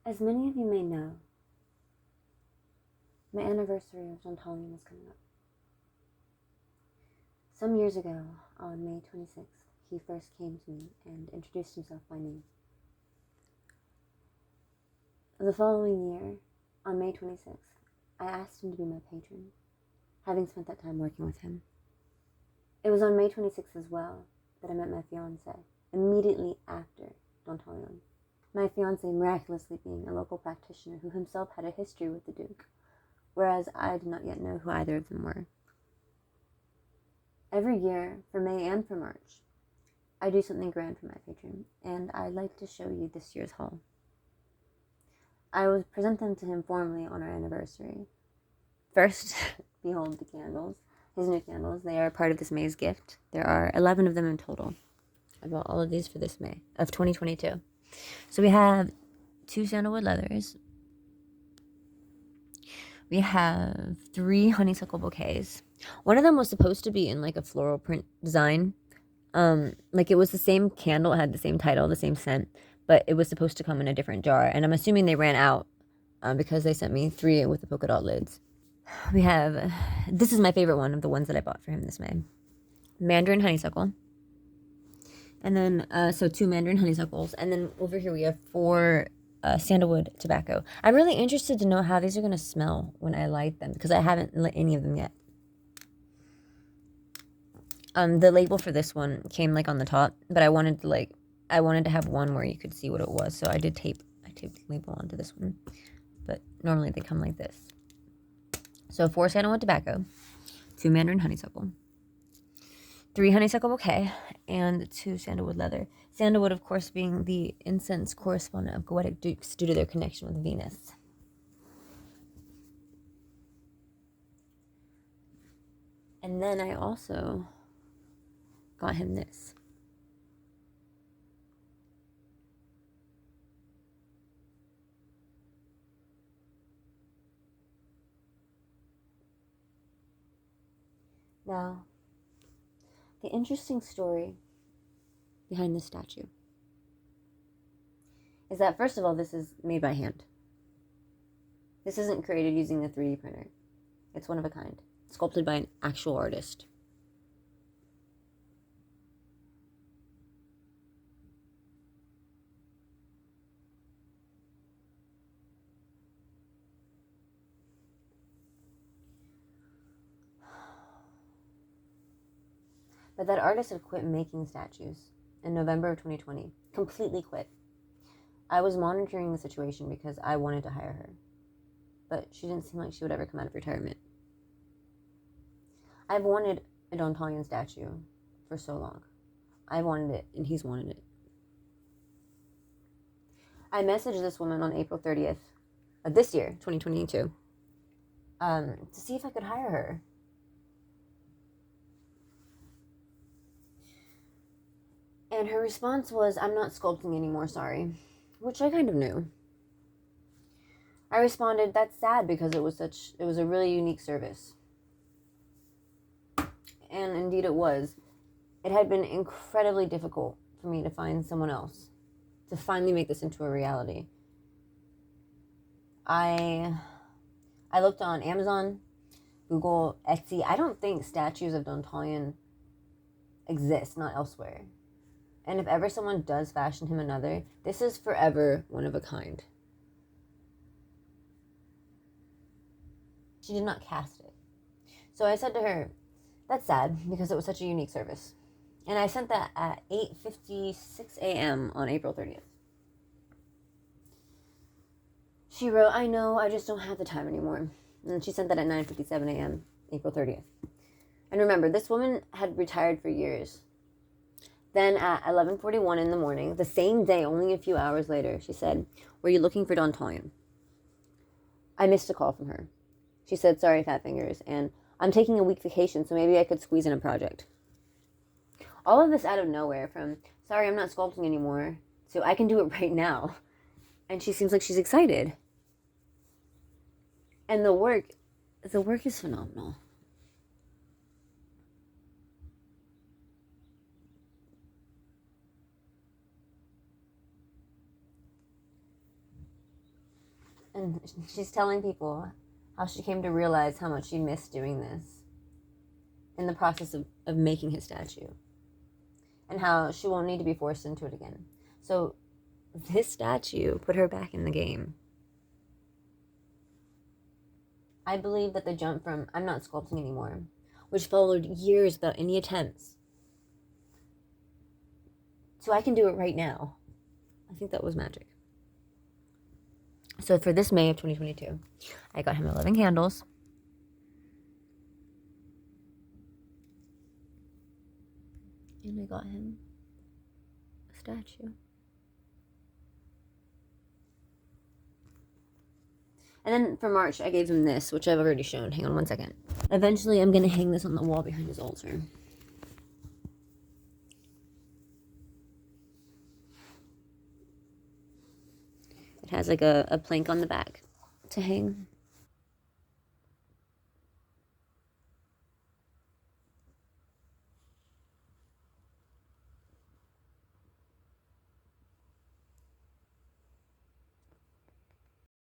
As many of you may know, my anniversary of Dantalion is coming up. Some years ago, on May 26th, he first came to me and introduced himself by name. The following year, on May 26th, I asked him to be my patron, having spent that time working with him. It was on May 26th as well that I met my fiancé, immediately after Dantalion. My fiancé miraculously being a local practitioner who himself had a history with the Duke, whereas I did not yet know who either of them were. Every year, for May and for March, I do something grand for my patron, and I'd like to show you this year's haul. I will present them to him formally on our anniversary. First, behold the candles, his new candles. They are part of this May's gift. There are 11 of them in total. I bought all of these for this May of 2022. So we have 2 sandalwood leathers. We have 3 honeysuckle bouquets. One of them was supposed to be in like a floral print design. Like it was the same candle, it had the same title, the same scent, but it was supposed to come in a different jar. And I'm assuming they ran out because they sent me 3 with the polka dot lids. We have, this is my favorite one of the ones that I bought for him this May. Mandarin honeysuckle. And then, so 2 mandarin honeysuckles. And then over here we have 4 sandalwood tobacco. I'm really interested to know how these are going to smell when I light them, because I haven't lit any of them yet. The label for this one came like on the top, but I wanted to have one where you could see what it was. So I taped the label onto this one, but normally they come like this. So 4 sandalwood tobacco, 2 mandarin honeysuckle, 3 honeysuckle bouquet, and 2 sandalwood leather. Sandalwood, of course, being the incense correspondent of Goetic dukes due to their connection with Venus. And then I also got him this. Now, the interesting story behind this statue is that, first of all, this is made by hand. This isn't created using a 3D printer. It's one of a kind, sculpted by an actual artist. But that artist had quit making statues in November of 2020. Completely quit. I was monitoring the situation because I wanted to hire her, but she didn't seem like she would ever come out of retirement. I've wanted a Dantalion statue for so long. I wanted it, and he's wanted it. I messaged this woman on April 30th of this year, 2022, to see if I could hire her. And her response was, "I'm not sculpting anymore, sorry," which I kind of knew. I responded, "That's sad because it was a really unique service." And indeed it was. It had been incredibly difficult for me to find someone else to finally make this into a reality. I looked on Amazon, Google, Etsy. I don't think statues of Dantalion exist, not elsewhere. And if ever someone does fashion him another, this is forever one of a kind. She did not cast it. So I said to her, "That's sad because it was such a unique service." And I sent that at 8:56 a.m. on April 30th. She wrote, "I know, I just don't have the time anymore." And she sent that at 9:57 a.m. April 30th. And remember, this woman had retired for years. Then at 11:41 in the morning, the same day, only a few hours later, she said, "Were you looking for Dantalion?" I missed a call from her. She said, "Sorry, fat fingers, and I'm taking a week vacation, so maybe I could squeeze in a project." All of this out of nowhere, from "Sorry, I'm not sculpting anymore," to "I can do it right now." And she seems like she's excited. And the work is phenomenal. And she's telling people how she came to realize how much she missed doing this in the process of making his statue. And how she won't need to be forced into it again. So this statue put her back in the game. I believe that the jump from I'm not sculpting anymore, which followed years without any attempts, so I can do it right now. I think that was magic. So for this May of 2022, I got him 11 candles. And I got him a statue. And then for March, I gave him this, which I've already shown. Hang on one second. Eventually, I'm going to hang this on the wall behind his altar. It has like a plank on the back to hang.